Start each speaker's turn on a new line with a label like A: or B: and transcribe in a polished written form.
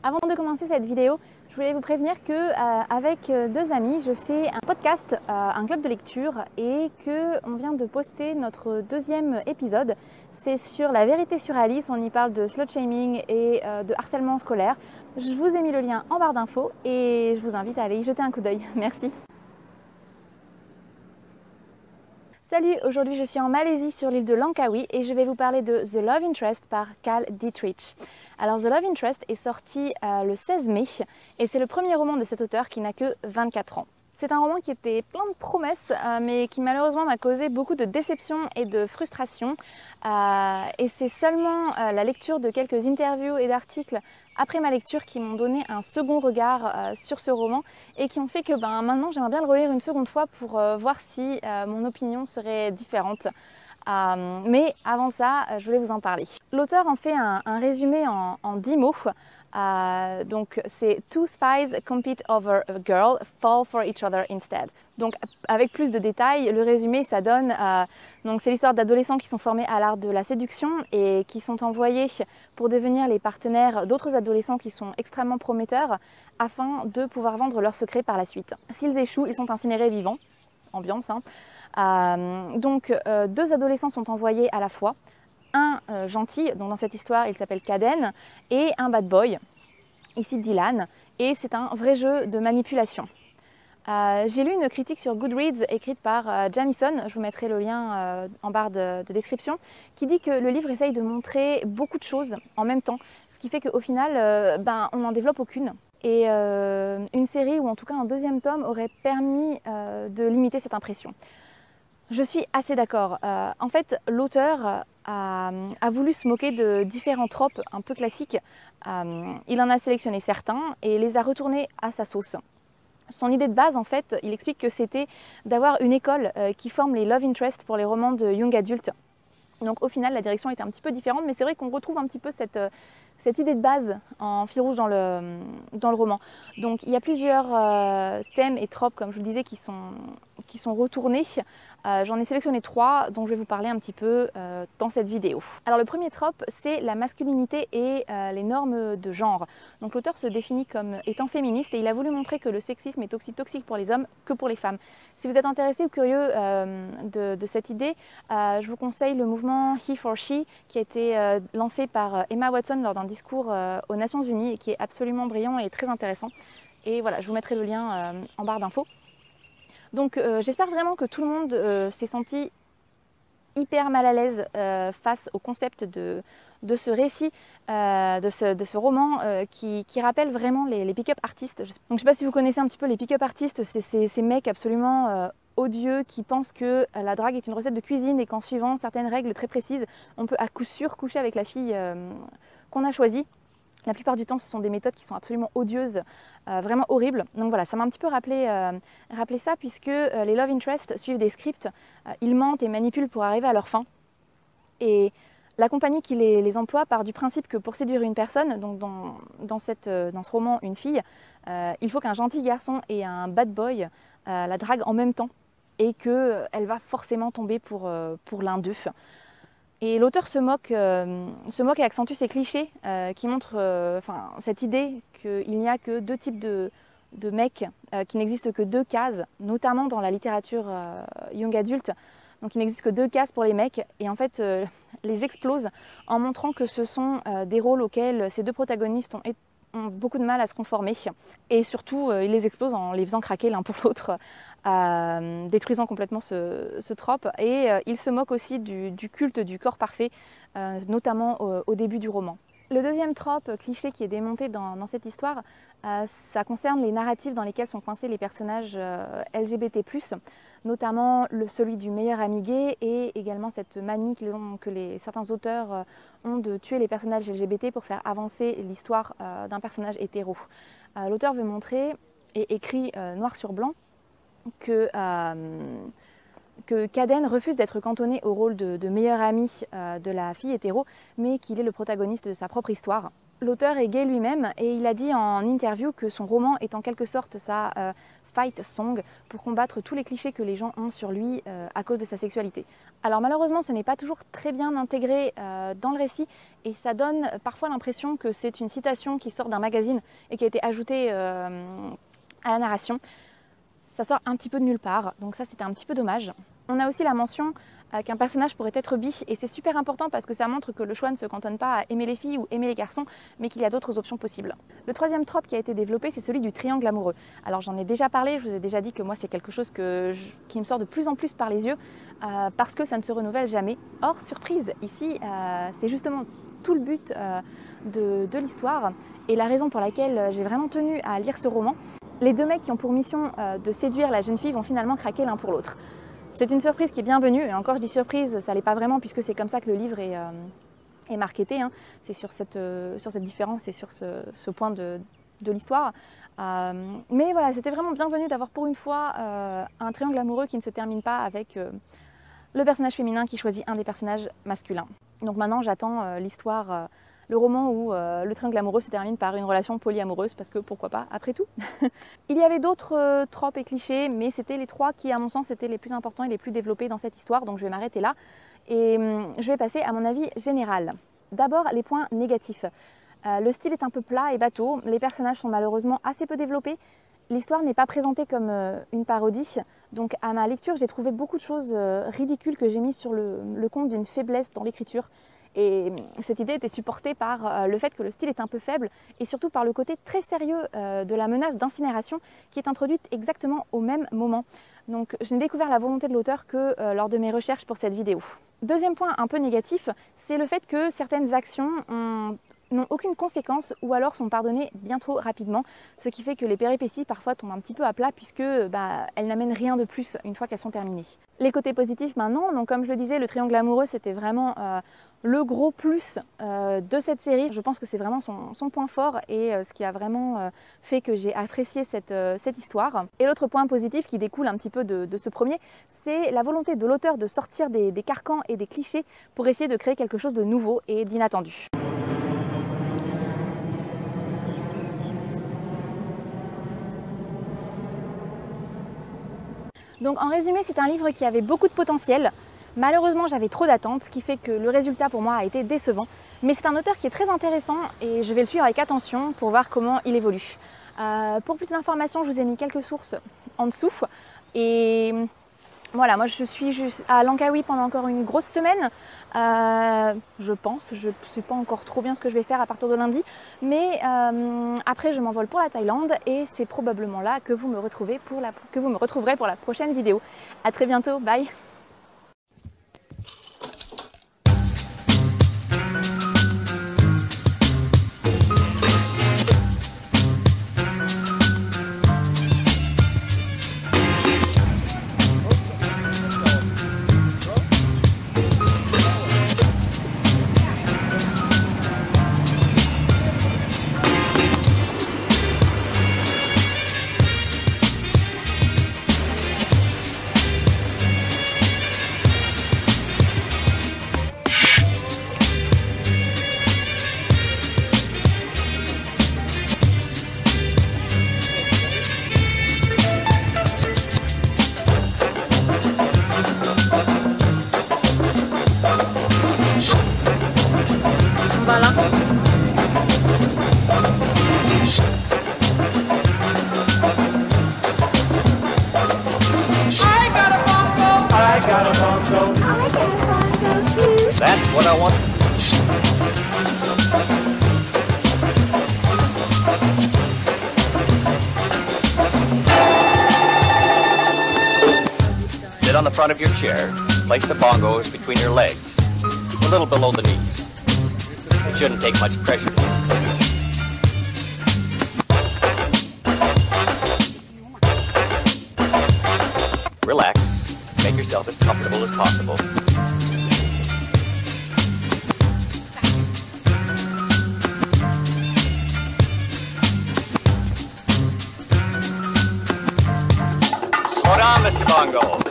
A: Avant de commencer cette vidéo, je voulais vous prévenir qu'avec deux amis, je fais un podcast, un club de lecture et qu'on vient de poster notre deuxième épisode. C'est sur la vérité sur Alice, on y parle de slut shaming et de harcèlement scolaire. Je vous ai mis le lien en barre d'infos et je vous invite à aller y jeter un coup d'œil. Merci. Salut, aujourd'hui je suis en Malaisie sur l'île de Langkawi et je vais vous parler de The Love Interest par Cal Dietrich. Alors The Love Interest est sorti le 16 mai et c'est le premier roman de cet auteur qui n'a que 24 ans. C'est un roman qui était plein de promesses mais qui malheureusement m'a causé beaucoup de déception et de frustration et c'est seulement la lecture de quelques interviews et d'articles après ma lecture qui m'ont donné un second regard sur ce roman et qui ont fait que maintenant j'aimerais bien le relire une seconde fois pour voir si mon opinion serait différente. Mais avant ça, je voulais vous en parler. L'auteur en fait un résumé en 10 mots. Donc c'est Two spies compete over a girl, fall for each other instead. Donc avec plus de détails, le résumé ça donne, donc c'est l'histoire d'adolescents qui sont formés à l'art de la séduction et qui sont envoyés pour devenir les partenaires d'autres adolescents qui sont extrêmement prometteurs afin de pouvoir vendre leurs secrets par la suite. S'ils échouent, ils sont incinérés vivants, ambiance hein. Donc deux adolescents sont envoyés à la fois, un gentil, donc dans cette histoire il s'appelle Kaden, et un bad boy, ici Dylan, et c'est un vrai jeu de manipulation. J'ai lu une critique sur Goodreads écrite par Jamison, je vous mettrai le lien en barre de description, qui dit que le livre essaye de montrer beaucoup de choses en même temps, ce qui fait qu'au final on n'en développe aucune. Et une série ou en tout cas un deuxième tome aurait permis de limiter cette impression. Je suis assez d'accord. En fait, l'auteur a voulu se moquer de différents tropes un peu classiques. Il en a sélectionné certains et les a retournés à sa sauce. Son idée de base, en fait, il explique que c'était d'avoir une école qui forme les love interest pour les romans de young adultes. Donc au final, la direction était un petit peu différente, mais c'est vrai qu'on retrouve un petit peu cette idée de base en fil rouge dans le roman. Donc il y a plusieurs thèmes et tropes, comme je vous le disais, qui sont retournés. J'en ai sélectionné 3 dont je vais vous parler un petit peu dans cette vidéo. Alors le premier trope, c'est la masculinité et les normes de genre. Donc l'auteur se définit comme étant féministe et il a voulu montrer que le sexisme est aussi toxique pour les hommes que pour les femmes. Si vous êtes intéressé ou curieux de cette idée, je vous conseille le mouvement He for She qui a été lancé par Emma Watson lors d'un discours aux Nations Unies et qui est absolument brillant et très intéressant. Et voilà, je vous mettrai le lien en barre d'infos. Donc j'espère vraiment que tout le monde s'est senti hyper mal à l'aise face au concept de ce récit, de ce roman qui rappelle vraiment les pick-up artistes. Donc je ne sais pas si vous connaissez un petit peu les pick-up artistes, c'est ces mecs absolument odieux qui pensent que la drague est une recette de cuisine et qu'en suivant certaines règles très précises, on peut à coup sûr coucher avec la fille qu'on a choisie. La plupart du temps, ce sont des méthodes qui sont absolument odieuses, vraiment horribles. Donc voilà, ça m'a un petit peu rappelé ça, puisque les love interests suivent des scripts, ils mentent et manipulent pour arriver à leur fin. Et la compagnie qui les emploie part du principe que pour séduire une personne, donc dans ce roman, une fille, il faut qu'un gentil garçon et un bad boy la draguent en même temps, et qu'elle va forcément tomber pour l'un d'eux. Et l'auteur se moque et accentue ces clichés qui montrent cette idée qu'il n'y a que deux types de mecs, qu'il n'existe que 2 cases, notamment dans la littérature young adulte. Donc il n'existe que 2 cases pour les mecs et en fait les explose en montrant que ce sont des rôles auxquels ces 2 protagonistes ont beaucoup de mal à se conformer et surtout il les explose en les faisant craquer l'un pour l'autre, détruisant complètement ce trope et il se moque aussi du culte du corps parfait, notamment au début du roman. Le deuxième trope cliché qui est démonté dans cette histoire, ça concerne les narratifs dans lesquels sont coincés les personnages LGBT+, notamment celui du meilleur ami gay et également cette manie que certains auteurs ont de tuer les personnages LGBT pour faire avancer l'histoire d'un personnage hétéro. L'auteur veut montrer et écrit noir sur blanc que Kaden refuse d'être cantonné au rôle de meilleur ami de la fille hétéro, mais qu'il est le protagoniste de sa propre histoire. L'auteur est gay lui-même et il a dit en interview que son roman est en quelque sorte sa fight song pour combattre tous les clichés que les gens ont sur lui à cause de sa sexualité. Alors malheureusement, ce n'est pas toujours très bien intégré dans le récit et ça donne parfois l'impression que c'est une citation qui sort d'un magazine et qui a été ajoutée à la narration. Ça sort un petit peu de nulle part, donc ça c'était un petit peu dommage. On a aussi la mention qu'un personnage pourrait être bi et c'est super important parce que ça montre que le choix ne se cantonne pas à aimer les filles ou aimer les garçons mais qu'il y a d'autres options possibles. Le troisième trope qui a été développé, c'est celui du triangle amoureux. Alors j'en ai déjà parlé, je vous ai déjà dit que moi c'est quelque chose qui me sort de plus en plus par les yeux parce que ça ne se renouvelle jamais. Or surprise, ici c'est justement tout le but de l'histoire et la raison pour laquelle j'ai vraiment tenu à lire ce roman. Les deux mecs qui ont pour mission de séduire la jeune fille vont finalement craquer l'un pour l'autre. C'est une surprise qui est bienvenue, et encore je dis surprise, ça l'est pas vraiment puisque c'est comme ça que le livre est marketé, hein. C'est sur cette différence et sur ce point de l'histoire. Mais voilà, c'était vraiment bienvenu d'avoir pour une fois un triangle amoureux qui ne se termine pas avec le personnage féminin qui choisit un des personnages masculins. Donc maintenant j'attends l'histoire, le roman où le triangle amoureux se termine par une relation polyamoureuse, parce que pourquoi pas, après tout. Il y avait d'autres tropes et clichés, mais c'était les trois qui, à mon sens, étaient les plus importants et les plus développés dans cette histoire, donc je vais m'arrêter là. Et je vais passer à mon avis général. D'abord, les points négatifs. Le style est un peu plat et bateau, les personnages sont malheureusement assez peu développés, l'histoire n'est pas présentée comme une parodie, donc à ma lecture, j'ai trouvé beaucoup de choses ridicules que j'ai mises sur le compte d'une faiblesse dans l'écriture. Et cette idée était supportée par le fait que le style est un peu faible et surtout par le côté très sérieux de la menace d'incinération qui est introduite exactement au même moment. Donc je n'ai découvert la volonté de l'auteur que lors de mes recherches pour cette vidéo. Deuxième point un peu négatif, c'est le fait que certaines actions n'ont aucune conséquence ou alors sont pardonnées bien trop rapidement, ce qui fait que les péripéties parfois tombent un petit peu à plat puisque elles n'amènent rien de plus une fois qu'elles sont terminées. Les côtés positifs maintenant, donc comme je le disais, le triangle amoureux c'était vraiment le gros plus de cette série. Je pense que c'est vraiment son point fort et ce qui a vraiment fait que j'ai apprécié cette histoire. Et l'autre point positif qui découle un petit peu de ce premier, c'est la volonté de l'auteur de sortir des carcans et des clichés pour essayer de créer quelque chose de nouveau et d'inattendu. Donc en résumé, c'est un livre qui avait beaucoup de potentiel. Malheureusement, j'avais trop d'attentes, ce qui fait que le résultat pour moi a été décevant. Mais c'est un auteur qui est très intéressant et je vais le suivre avec attention pour voir comment il évolue. Pour plus d'informations, je vous ai mis quelques sources en dessous. Et voilà, moi je suis juste à Langkawi pendant encore une grosse semaine, je pense. Je ne sais pas encore trop bien ce que je vais faire à partir de lundi. Mais après, je m'envole pour la Thaïlande et c'est probablement là que vous me retrouverez pour la prochaine vidéo. A très bientôt, bye! Voilà.
B: I got a bongo too. That's what I want. Sit on the front of your chair. Place the bongos between your legs, a little below the knees. It shouldn't take much pressure. Relax. Make yourself as comfortable as possible. Slow down, Mr. Bongo.